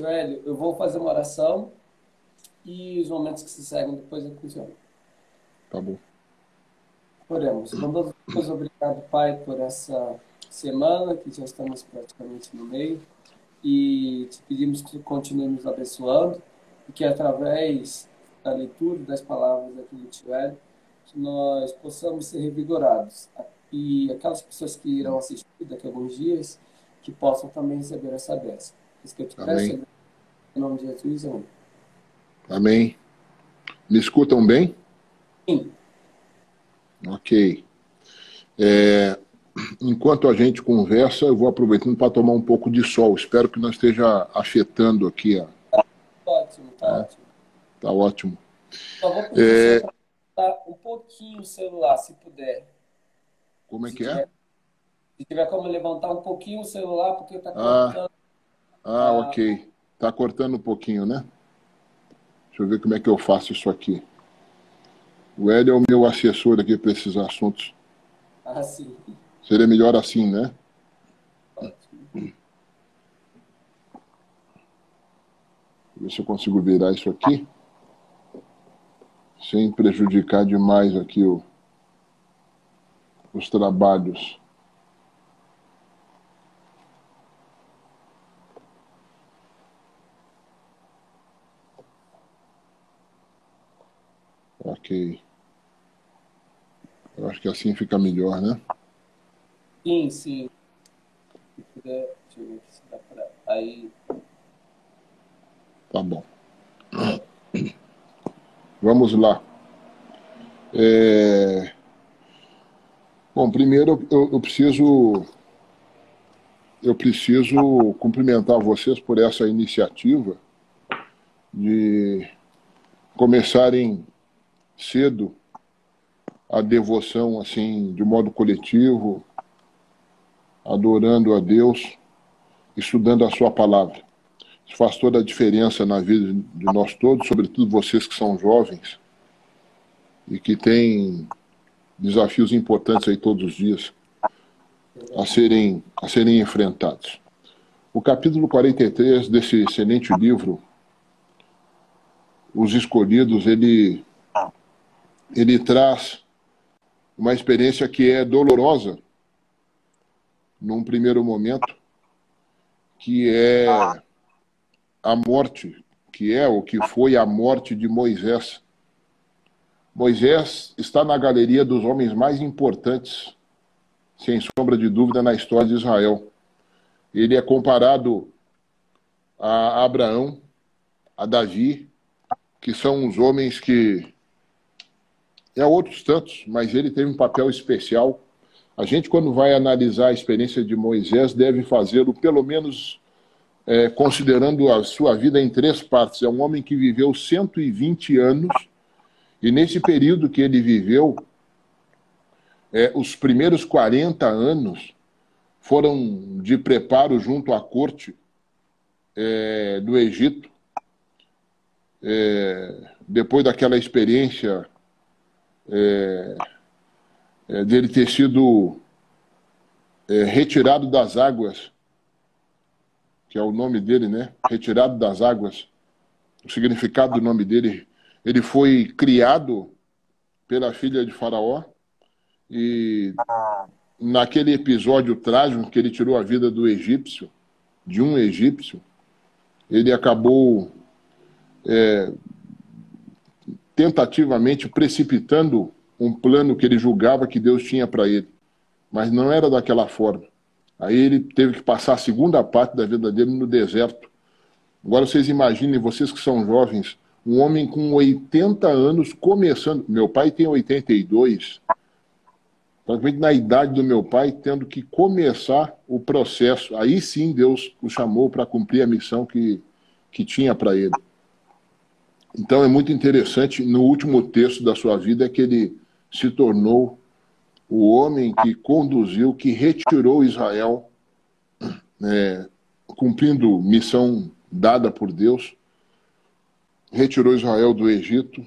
Tio Hélio, eu vou fazer uma oração e os momentos que se seguem depois eu continuo. Tá bom. Oremos. Bondoso Deus, obrigado, Pai, por essa semana que já estamos praticamente no meio e te pedimos que tu continue nos abençoando e que através da leitura das palavras aqui do Tio Hélio, que nós possamos ser revigorados e aquelas pessoas que irão assistir daqui a alguns dias que possam também receber essa bênção. Isso que eu te peço, Amém. em nome de Jesus, amém. Amém. Me escutam bem? Sim. Ok. Enquanto a gente conversa, eu vou aproveitando para tomar um pouco de sol. Espero que não esteja afetando aqui. Ótimo, tá ótimo. Tá ótimo. Só vou pedir só para botar um pouquinho o celular, se puder. Como é Se que é? tiver, se tiver como levantar um pouquinho o celular, porque está Ah, cortando a... ok. Tá cortando um pouquinho, né? Deixa eu ver como é que eu faço isso aqui. O Hélio é o meu assessor aqui para esses assuntos. Assim. Seria melhor assim, né? Ótimo. Ver se eu consigo virar isso aqui. Sem prejudicar demais aqui os trabalhos. Ok. Eu acho que assim fica melhor, né? Sim, sim. Se puder, deixa eu ver aqui se dá para... Aí, Tá bom. Vamos lá. Bom, primeiro eu preciso cumprimentar vocês por essa iniciativa de começarem cedo a devoção assim de modo coletivo, adorando a Deus, estudando a sua palavra. Isso faz toda a diferença na vida de nós todos, sobretudo vocês que são jovens e que têm desafios importantes aí todos os dias a serem enfrentados. O capítulo 43 desse excelente livro, Os Escolhidos, ele traz uma experiência que é dolorosa num primeiro momento, que é a morte, que é o que foi a morte de Moisés. Moisés está na galeria dos homens mais importantes, sem sombra de dúvida, na história de Israel. Ele é comparado a Abraão, a Davi, que são os homens que... E a outros tantos, mas ele teve um papel especial. A gente, quando vai analisar a experiência de Moisés, deve fazê-lo pelo menos considerando a sua vida em três partes. É um homem que viveu 120 anos, e nesse período que ele viveu, os primeiros 40 anos foram de preparo junto à corte do Egito. Depois daquela experiência dele ter sido retirado das águas, que é o nome dele, né? Retirado das águas, o significado do nome dele, ele foi criado pela filha de Faraó, e naquele episódio trágico que ele tirou a vida do egípcio, de um egípcio, ele acabou tentativamente precipitando um plano que ele julgava que Deus tinha para ele, mas não era daquela forma. Aí ele teve que passar a segunda parte da vida dele no deserto. Agora vocês imaginem, vocês que são jovens, um homem com 80 anos começando... Meu pai tem 82, praticamente na idade do meu pai, tendo que começar o processo. Aí sim Deus o chamou para cumprir a missão que tinha para ele. Então é muito interessante, no último texto da sua vida, é que ele se tornou o homem que conduziu, que retirou Israel, cumprindo missão dada por Deus, retirou Israel do Egito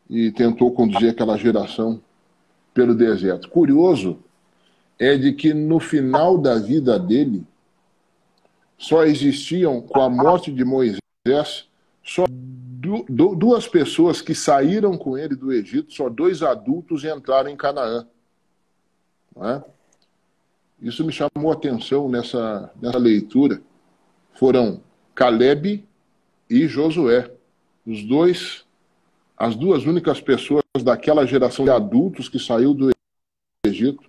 e tentou conduzir aquela geração pelo deserto. Curioso é de que no final da vida dele, só existiam, com a morte de Moisés, só duas pessoas que saíram com ele do Egito, só 2 adultos entraram em Canaã. Não é? Isso me chamou a atenção nessa leitura. Foram Caleb e Josué. As duas únicas pessoas daquela geração de adultos que saiu do Egito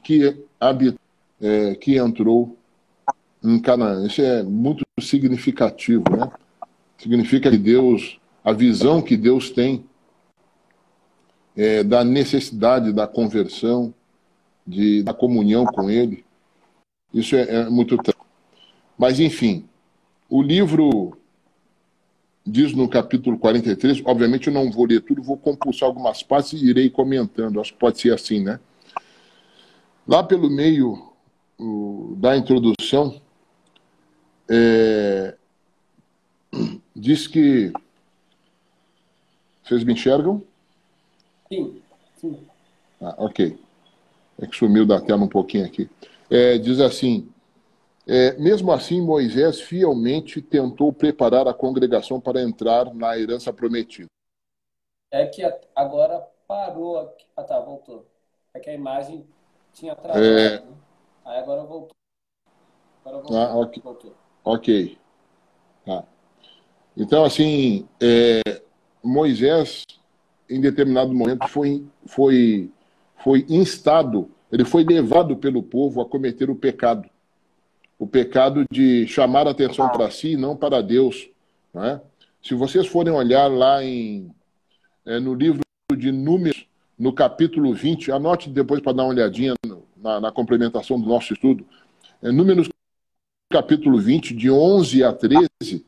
que entrou em Canaã. Isso é muito significativo, né? Significa que Deus, a visão que Deus tem da necessidade da conversão, da comunhão com Ele, isso é muito trágico. Mas, enfim, o livro diz no capítulo 43, obviamente eu não vou ler tudo, vou compulsar algumas partes e irei comentando, acho que pode ser assim, né? Lá pelo meio da introdução, diz que... Vocês me enxergam? Sim, sim. Ah, ok. É que sumiu da tela um pouquinho aqui. Diz assim, mesmo assim, Moisés fielmente tentou preparar a congregação para entrar na herança prometida. É que agora parou aqui. Ah, tá, voltou. É que a imagem tinha travado, né? Aí agora voltou. Okay. Voltou. Ok. Tá. Então, assim, Moisés, em determinado momento, foi instado, ele foi levado pelo povo a cometer o pecado de chamar a atenção para si e não para Deus. Né? Se vocês forem olhar lá no livro de Números, no capítulo 20, anote depois para dar uma olhadinha na complementação do nosso estudo, Números capítulo 20, de 11 a 13,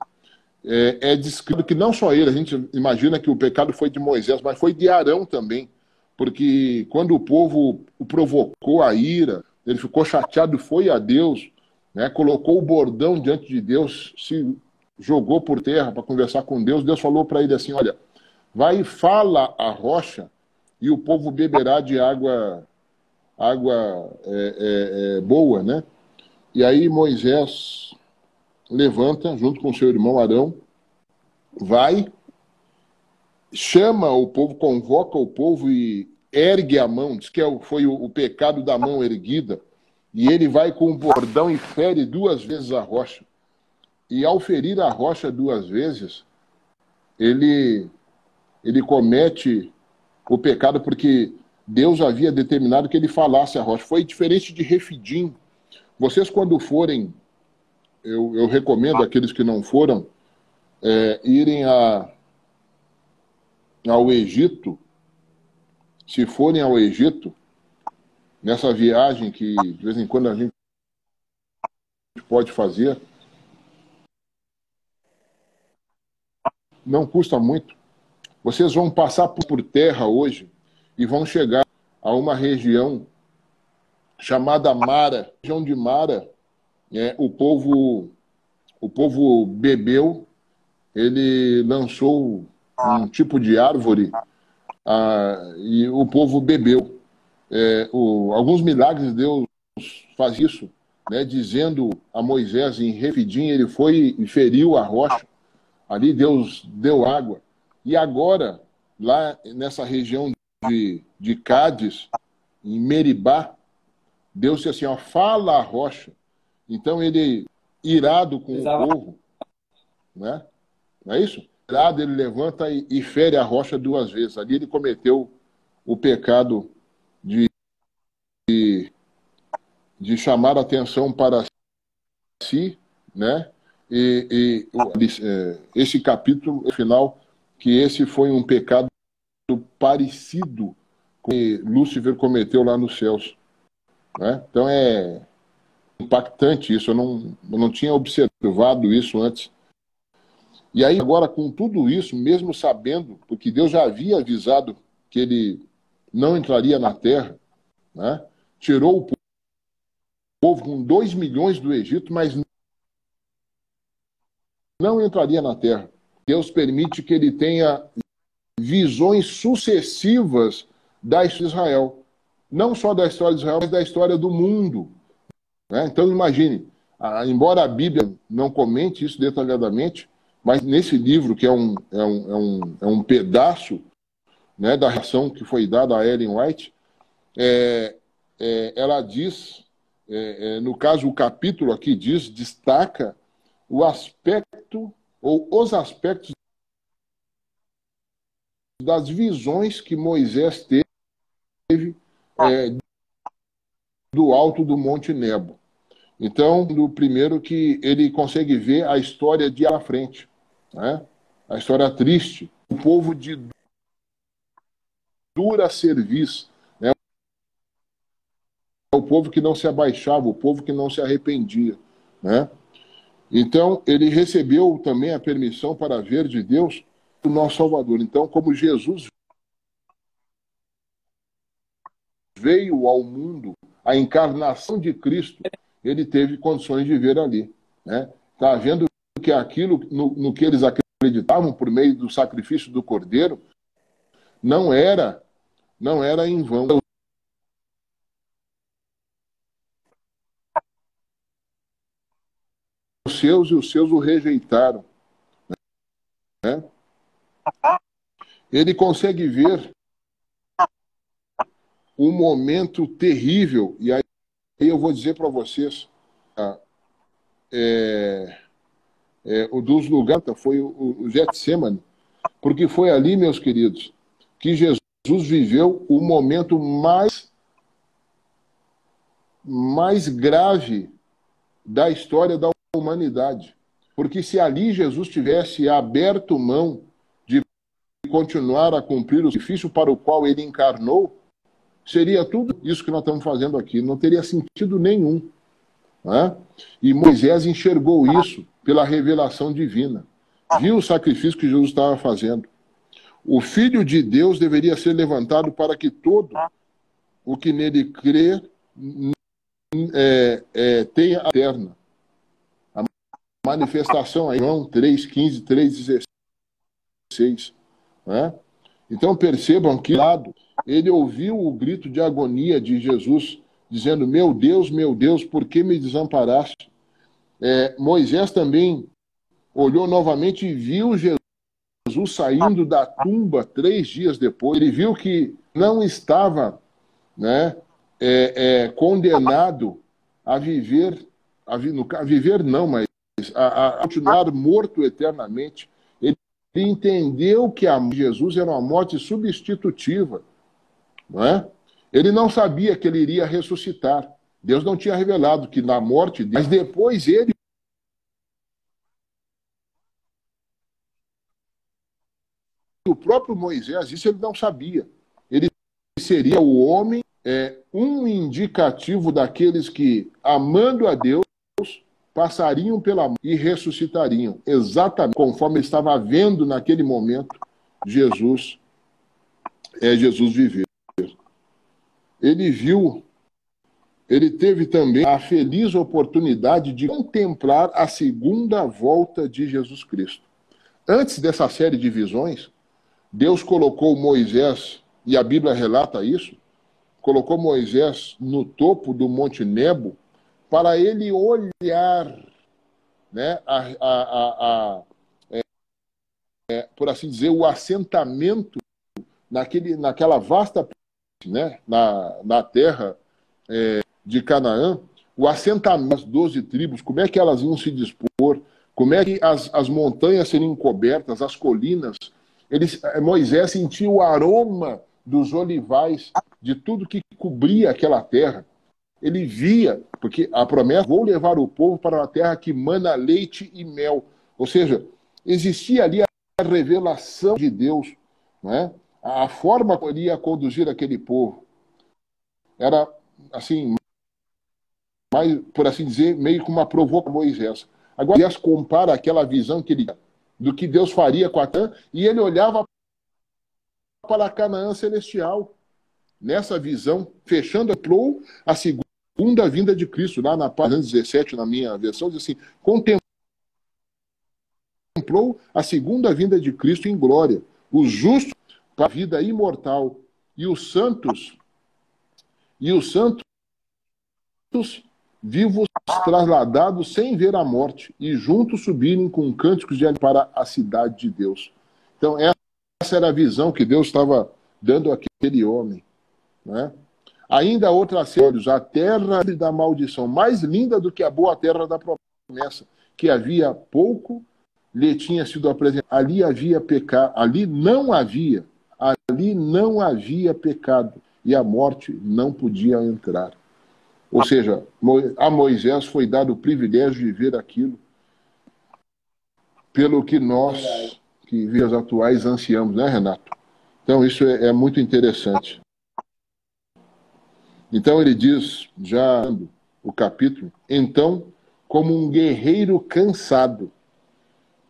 é descrito que não só ele, a gente imagina que o pecado foi de Moisés, mas foi de Arão também, porque quando o povo o provocou a ira, ele ficou chateado, foi a Deus, né, colocou o bordão diante de Deus, se jogou por terra para conversar com Deus. Deus falou para ele assim, olha, vai e fala a rocha e o povo beberá de água boa, né? E aí Moisés levanta, junto com seu irmão Arão, vai, chama o povo, convoca o povo e ergue a mão, diz que foi o pecado da mão erguida, e ele vai com o bordão e fere 2 vezes a rocha. E ao ferir a rocha 2 vezes, ele comete o pecado porque Deus havia determinado que ele falasse a rocha. Foi diferente de Refidim. Vocês, quando forem, eu recomendo àqueles que não foram, irem ao Egito. Se forem ao Egito, nessa viagem que de vez em quando a gente pode fazer, não custa muito. Vocês vão passar por terra hoje e vão chegar a uma região chamada Mara. A região de Mara, o povo bebeu, ele lançou um tipo de árvore e o povo bebeu. Alguns milagres Deus faz isso, né, dizendo a Moisés em Refidim, ele foi e feriu a rocha, ali Deus deu água. E agora, lá nessa região de Cádiz, em Meribá, Deus disse assim, ó, fala a rocha. Então ele, irado com o povo, né? Não é isso? Irado, ele levanta e fere a rocha 2 vezes. Ali ele cometeu o pecado de chamar a atenção para si, né? Esse capítulo, no final, que esse foi um pecado parecido com o que Lúcifer cometeu lá nos céus. Né? Então é impactante isso, eu não tinha observado isso antes. E aí agora, com tudo isso, mesmo sabendo, porque Deus já havia avisado que ele não entraria na terra, né? Tirou o povo com 2 milhões do Egito, mas não entraria na terra. Deus permite que ele tenha visões sucessivas da história de Israel. Não só da história de Israel, mas da história do mundo. Né? Então imagine, embora a Bíblia não comente isso detalhadamente, mas nesse livro, que é um pedaço, né, da reação que foi dada a Ellen White, ela diz, no caso, o capítulo aqui destaca o aspecto, ou os aspectos das visões que Moisés teve do alto do Monte Nebo. Então, do primeiro que ele consegue ver a história de à frente, né? A história triste, o povo de dura serviço, né? O povo que não se abaixava, o povo que não se arrependia, né? Então, ele recebeu também a permissão para ver de Deus o nosso Salvador. Então, como Jesus veio ao mundo, a encarnação de Cristo, ele teve condições de ver ali, né? Tá vendo que aquilo no que eles acreditavam por meio do sacrifício do Cordeiro não era em vão. Os seus o rejeitaram, né? Ele consegue ver um momento terrível, e aí eu vou dizer para vocês, o dos lugares foi o Getsemane, porque foi ali, meus queridos, que Jesus viveu o momento mais grave da história da humanidade. Porque se ali Jesus tivesse aberto mão de continuar a cumprir o sacrifício para o qual ele encarnou, seria tudo isso que nós estamos fazendo aqui. Não teria sentido nenhum, né? E Moisés enxergou isso pela revelação divina. Viu o sacrifício que Jesus estava fazendo. O Filho de Deus deveria ser levantado para que todo o que nele crê tenha a eterna. A manifestação aí, João 3,15, 3,16. Né? Então percebam que lado ele ouviu o grito de agonia de Jesus, dizendo: meu Deus, por que me desamparaste? Moisés também olhou novamente e viu Jesus saindo da tumba 3 dias depois. Ele viu que não estava, né, condenado a viver, mas a continuar morto eternamente. Ele entendeu que a Jesus era uma morte substitutiva, não é? Ele não sabia que ele iria ressuscitar. Deus não tinha revelado que na morte dele, mas depois ele, o próprio Moisés, isso ele não sabia. Ele seria o homem, um indicativo daqueles que, amando a Deus, passariam pela morte e ressuscitariam, exatamente conforme ele estava vendo naquele momento Jesus viver. Ele teve também a feliz oportunidade de contemplar a segunda volta de Jesus Cristo. Antes dessa série de visões, Deus colocou Moisés, e a Bíblia relata isso, colocou Moisés no topo do Monte Nebo para ele olhar, né, por assim dizer, o assentamento naquela vasta, né, na terra de Canaã, o assentamento das 12 tribos, como é que elas iam se dispor, como é que as montanhas seriam cobertas, as colinas. Moisés sentiu o aroma dos olivais, de tudo que cobria aquela terra. Ele via, porque a promessa: vou levar o povo para uma terra que mana leite e mel. Ou seja, existia ali a revelação de Deus, né? A forma como ele ia conduzir aquele povo era, assim, mais, por assim dizer, meio que uma provocação a Moisés. Agora, Moisés compara aquela visão que ele do que Deus faria com a Canaã, e ele olhava para a Canaã celestial. Nessa visão, fechando a segunda vinda de Cristo, lá na página 17, na minha versão, diz assim: contemplou a segunda vinda de Cristo em glória, os justos para a vida imortal, e os santos vivos trasladados sem ver a morte e juntos subirem com cânticos de para a cidade de Deus. Então, essa era a visão que Deus estava dando àquele homem, né? Ainda outra olhos, a terra da maldição, mais linda do que a boa terra da promessa, que havia pouco lhe tinha sido apresentada. Ali havia pecado, ali não havia pecado, e a morte não podia entrar. Ou seja, a Moisés foi dado o privilégio de ver aquilo pelo que nós, que dias atuais, ansiamos, né, Renato? Então, isso é muito interessante. Então, ele diz, já o capítulo, então, como um guerreiro cansado,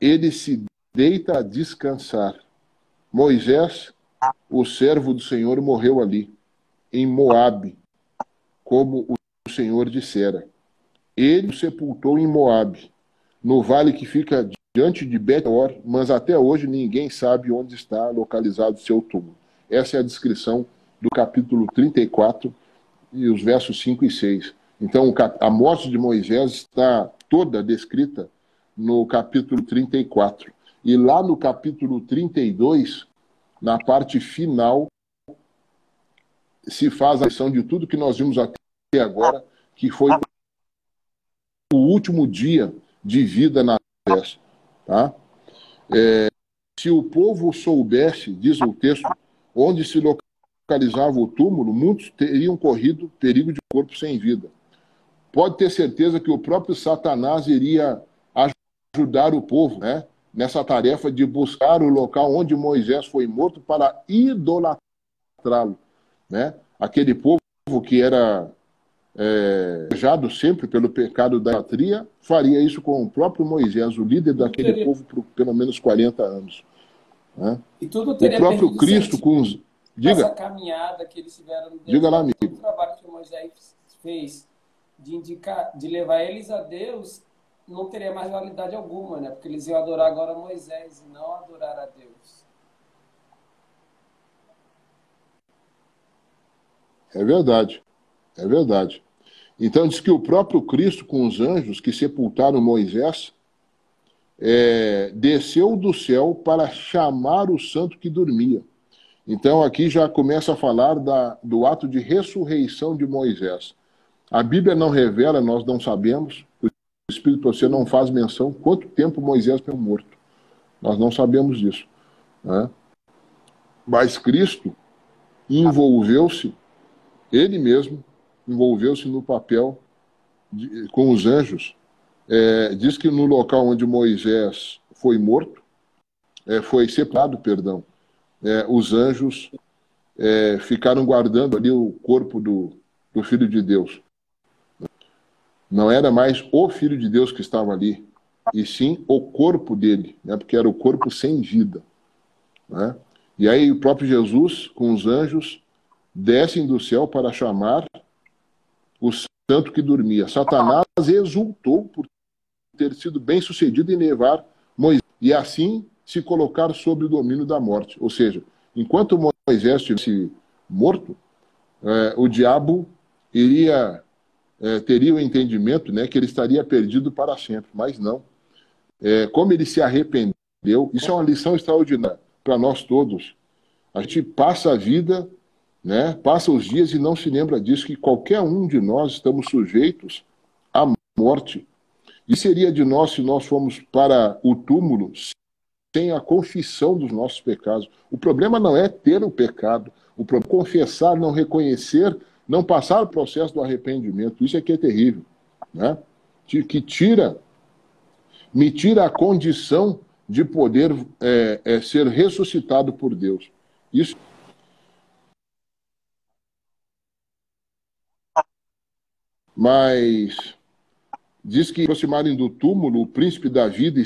ele se deita a descansar. Moisés, o servo do Senhor, morreu ali, em Moabe, como o Senhor dissera. Ele o sepultou em Moabe, no vale que fica diante de Bet-Or, mas até hoje ninguém sabe onde está localizado seu túmulo. Essa é a descrição do capítulo 34 e os versos 5 e 6. Então, a morte de Moisés está toda descrita no capítulo 34. E lá no capítulo 32, na parte final, se faz a lição de tudo que nós vimos até agora, que foi o último dia de vida na terra. Tá? Se o povo soubesse, diz o texto, onde se localizava o túmulo, muitos teriam corrido perigo de corpo sem vida. Pode ter certeza que o próprio Satanás iria ajudar o povo, né, nessa tarefa de buscar o local onde Moisés foi morto para idolatrá-lo, né? Aquele povo que era desejado sempre pelo pecado da idolatria, faria isso com o próprio Moisés, o líder daquele povo, por pelo menos 40 anos. Né? E tudo teria o próprio Cristo com os... Diga. Essa caminhada que eles tiveram no Diga lá, amigo. O trabalho que Moisés fez de levar eles a Deus não teria mais validade alguma, né? Porque eles iam adorar agora Moisés e não adorar a Deus. É verdade. É verdade. Então diz que o próprio Cristo com os anjos que sepultaram Moisés desceu do céu para chamar o santo que dormia. Então aqui já começa a falar do ato de ressurreição de Moisés. A Bíblia não revela, nós não sabemos, o Espírito Santo não faz menção quanto tempo Moisés foi morto. Nós não sabemos disso. Né? Mas Cristo envolveu-se, ele mesmo, envolveu-se no papel com os anjos. Diz que no local onde Moisés foi morto, foi sepultado, perdão, os anjos ficaram guardando ali o corpo do Filho de Deus. Não era mais o Filho de Deus que estava ali, e sim o corpo dele, né, porque era o corpo sem vida. Né? E aí o próprio Jesus, com os anjos, descem do céu para chamar o santo que dormia. Satanás exultou por ter sido bem sucedido em levar Moisés e assim se colocar sob o domínio da morte. Ou seja, enquanto Moisés estivesse morto, o diabo teria o entendimento, né, que ele estaria perdido para sempre, mas não. Como ele se arrependeu, isso é uma lição extraordinária para nós todos. A gente passa a vida, né, passa os dias e não se lembra disso, que qualquer um de nós estamos sujeitos à morte. E seria de nós se nós fomos para o túmulo sem a confissão dos nossos pecados. O problema não é ter o pecado, o problema é confessar, não reconhecer, não passar o processo do arrependimento. Isso é que é terrível, né? Que me tira a condição de poder ser ressuscitado por Deus. Isso. Mas diz que aproximarem do túmulo o príncipe da vida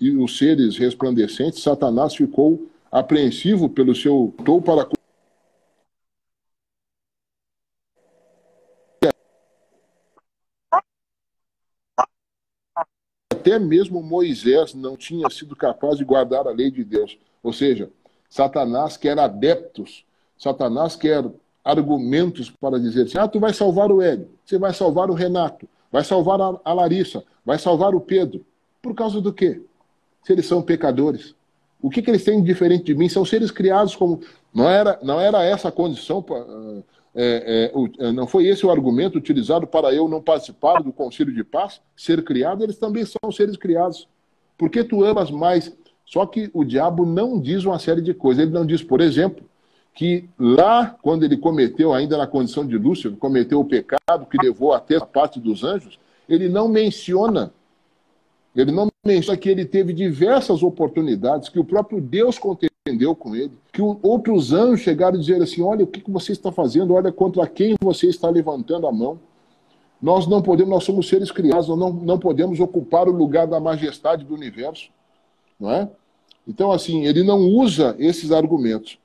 e os seres resplandecentes, Satanás ficou apreensivo pelo seu para até mesmo Moisés não tinha sido capaz de guardar a lei de Deus. Ou seja, Satanás quer adeptos, Satanás quer argumentos para dizer assim, tu vai salvar o Hélio, você vai salvar o Renato, vai salvar a Larissa, vai salvar o Pedro. Por causa do quê? Se eles são pecadores. O que eles têm de diferente de mim? São seres criados como... Não era essa a condição... não foi esse o argumento utilizado para eu não participar do concílio de paz? Ser criado, eles também são seres criados. Por que tu amas mais? Só que o diabo não diz uma série de coisas. Ele não diz, por exemplo, que lá, quando ele cometeu, ainda na condição de Lúcifer, cometeu o pecado que levou até a parte dos anjos, ele não menciona que ele teve diversas oportunidades, que o próprio Deus contendeu com ele, que outros anjos chegaram a dizer assim, olha, o que você está fazendo? Olha contra quem você está levantando a mão. Nós não podemos, nós somos seres criados, nós não podemos ocupar o lugar da majestade do universo. Não é? Então, assim, ele não usa esses argumentos.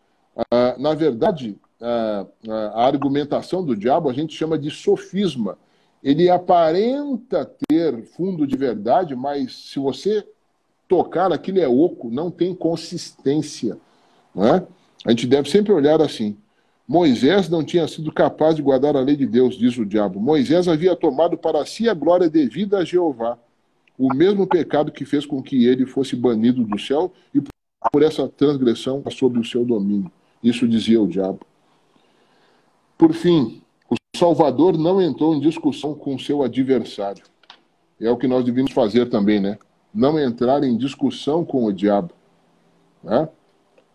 Na verdade, a argumentação do diabo a gente chama de sofisma. Ele aparenta ter fundo de verdade, mas se você tocar, aquilo é oco, não tem consistência. Não é? A gente deve sempre olhar assim. Moisés não tinha sido capaz de guardar a lei de Deus, diz o diabo. Moisés havia tomado para si a glória devida a Jeová. O mesmo pecado que fez com que ele fosse banido do céu e por essa transgressão sob o seu domínio. Isso dizia o diabo. Por fim, o Salvador não entrou em discussão com seu adversário. É o que nós devemos fazer também, né? Não entrar em discussão com o diabo. Né?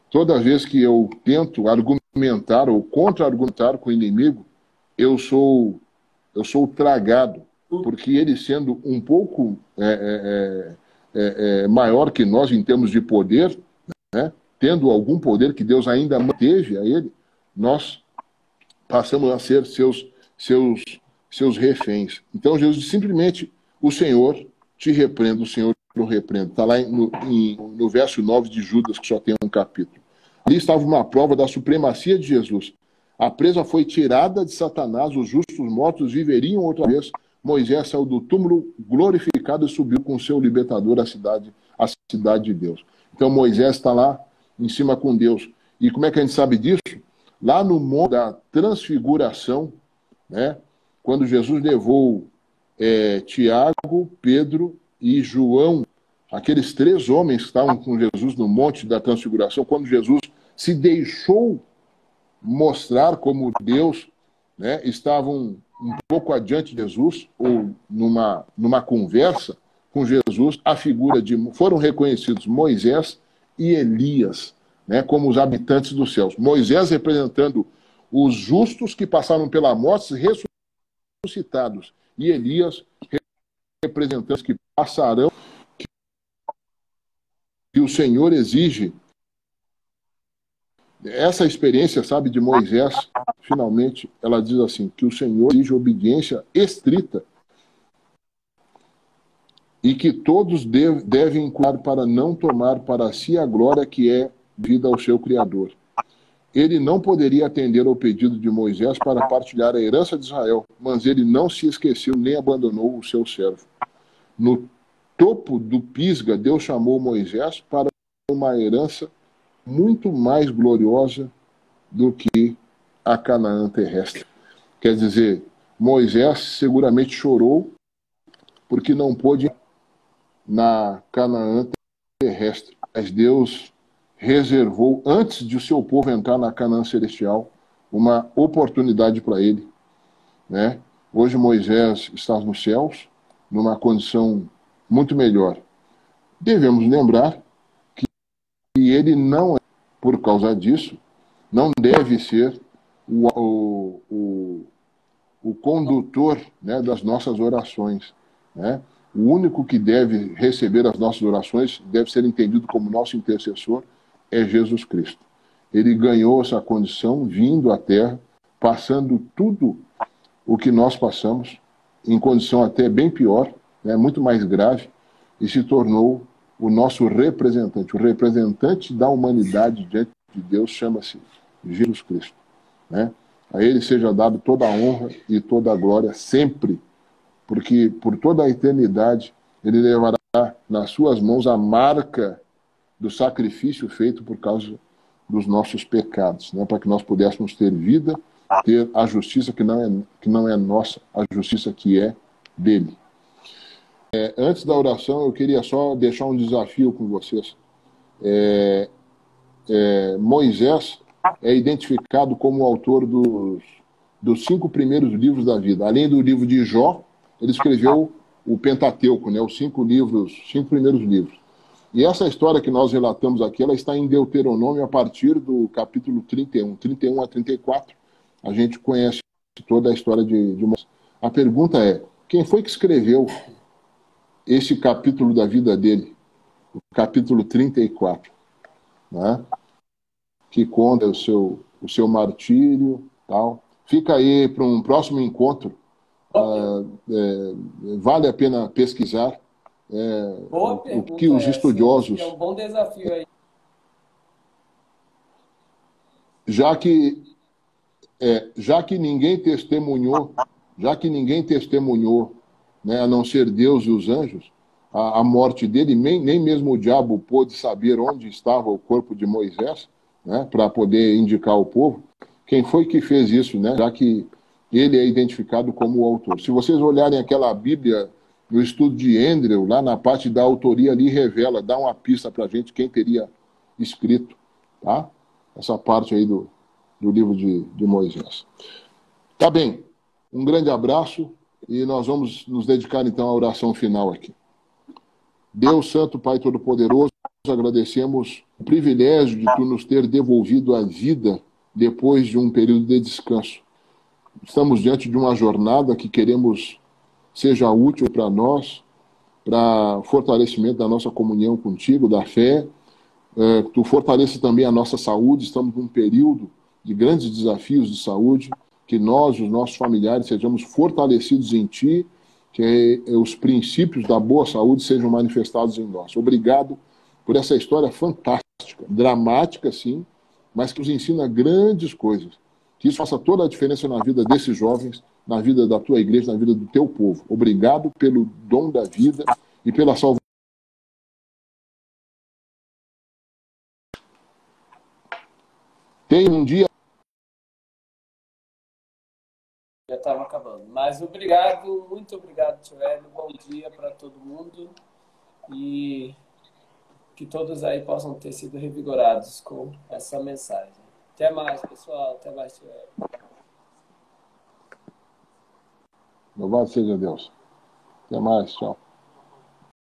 Toda vez que eu tento argumentar ou contra-argumentar com o inimigo, eu sou tragado. Porque ele, sendo um pouco maior que nós em termos de poder, né, tendo algum poder que Deus ainda manteve a ele, nós passamos a ser seus reféns. Então Jesus simplesmente, o Senhor te repreenda, o Senhor te repreenda. Está lá no verso 9 de Judas, que só tem um capítulo. Ali estava uma prova da supremacia de Jesus. A presa foi tirada de Satanás, os justos mortos viveriam outra vez. Moisés saiu do túmulo glorificado e subiu com seu libertador à cidade de Deus. Então Moisés está lá em cima com Deus. E como é que a gente sabe disso? Lá no monte da transfiguração, né, quando Jesus levou Tiago, Pedro e João, aqueles 3 homens que estavam com Jesus no monte da transfiguração, quando Jesus se deixou mostrar como Deus, né, estavam um pouco adiante de Jesus, ou numa conversa com Jesus, foram reconhecidos Moisés e Elias, né, como os habitantes dos céus. Moisés representando os justos que passaram pela morte ressuscitados, e Elias representando os que passarão, que o Senhor exige. Essa experiência, sabe, de Moisés, finalmente, ela diz assim, que o Senhor exige obediência estrita e que todos devem cuidar para não tomar para si a glória que é vida ao seu Criador. Ele não poderia atender ao pedido de Moisés para partilhar a herança de Israel, mas ele não se esqueceu nem abandonou o seu servo. No topo do Pisga, Deus chamou Moisés para uma herança muito mais gloriosa do que a Canaã terrestre. Quer dizer, Moisés seguramente chorou porque não pôde ir na Canaã terrestre. Mas Deus reservou, antes de o seu povo entrar na Canaã celestial, uma oportunidade para ele. Né? Hoje Moisés está nos céus, numa condição muito melhor. Devemos lembrar que ele não é, por causa disso, não deve ser o condutor, né, das nossas orações. Né? O único que deve receber as nossas orações, deve ser entendido como nosso intercessor, é Jesus Cristo. Ele ganhou essa condição vindo à Terra, passando tudo o que nós passamos, em condição até bem pior, né, muito mais grave, e se tornou o nosso representante. O representante da humanidade diante de Deus chama-se Jesus Cristo. Né? A ele seja dado toda a honra e toda a glória sempre, porque por toda a eternidade ele levará nas suas mãos a marca do sacrifício feito por causa dos nossos pecados, né? Para que nós pudéssemos ter vida, ter a justiça que não é nossa, a justiça que é dele. Antes da oração, eu queria só deixar um desafio com vocês. Moisés é identificado como o autor dos 5 primeiros livros da vida. Além do livro de Jó, ele escreveu o Pentateuco, né, os 5 primeiros livros. E essa história que nós relatamos aqui, ela está em Deuteronômio a partir do capítulo 31 a 34. A gente conhece toda a história de Moisés. A pergunta é, quem foi que escreveu esse capítulo da vida dele? O capítulo 34, né? Que conta o seu martírio, tal. Fica aí para um próximo encontro. Vale a pena pesquisar Boa o pergunta que os essa. estudiosos, É um bom desafio aí. já que ninguém testemunhou, né, a não ser Deus e os anjos, a morte dele, nem mesmo o diabo pôde saber onde estava o corpo de Moisés, né, para poder indicar ao povo. Quem foi que fez isso, né? Já que ele é identificado como o autor. Se vocês olharem aquela Bíblia no estudo de Andrew, lá na parte da autoria ali revela, dá uma pista para a gente quem teria escrito, tá? Essa parte aí do livro de Moisés. Tá bem, um grande abraço e nós vamos nos dedicar então à oração final aqui. Deus Santo, Pai Todo-Poderoso, agradecemos o privilégio de Tu nos ter devolvido a vida depois de um período de descanso. Estamos diante de uma jornada que queremos seja útil para nós, para fortalecimento da nossa comunhão contigo, da fé. Tu fortaleça também a nossa saúde. Estamos num período de grandes desafios de saúde, que nós, os nossos familiares, sejamos fortalecidos em Ti, que os princípios da boa saúde sejam manifestados em nós. Obrigado por essa história fantástica, dramática, sim, mas que nos ensina grandes coisas. Que isso faça toda a diferença na vida desses jovens, na vida da Tua igreja, na vida do Teu povo. Obrigado pelo dom da vida e pela salvação. Tenha um dia. Já estava acabando. Mas obrigado, muito obrigado, Tio Hélio. Bom dia para todo mundo. E que todos aí possam ter sido revigorados com essa mensagem. Até mais, pessoal. Até mais, Tio Hélio. Louvado seja Deus. Até mais, tchau.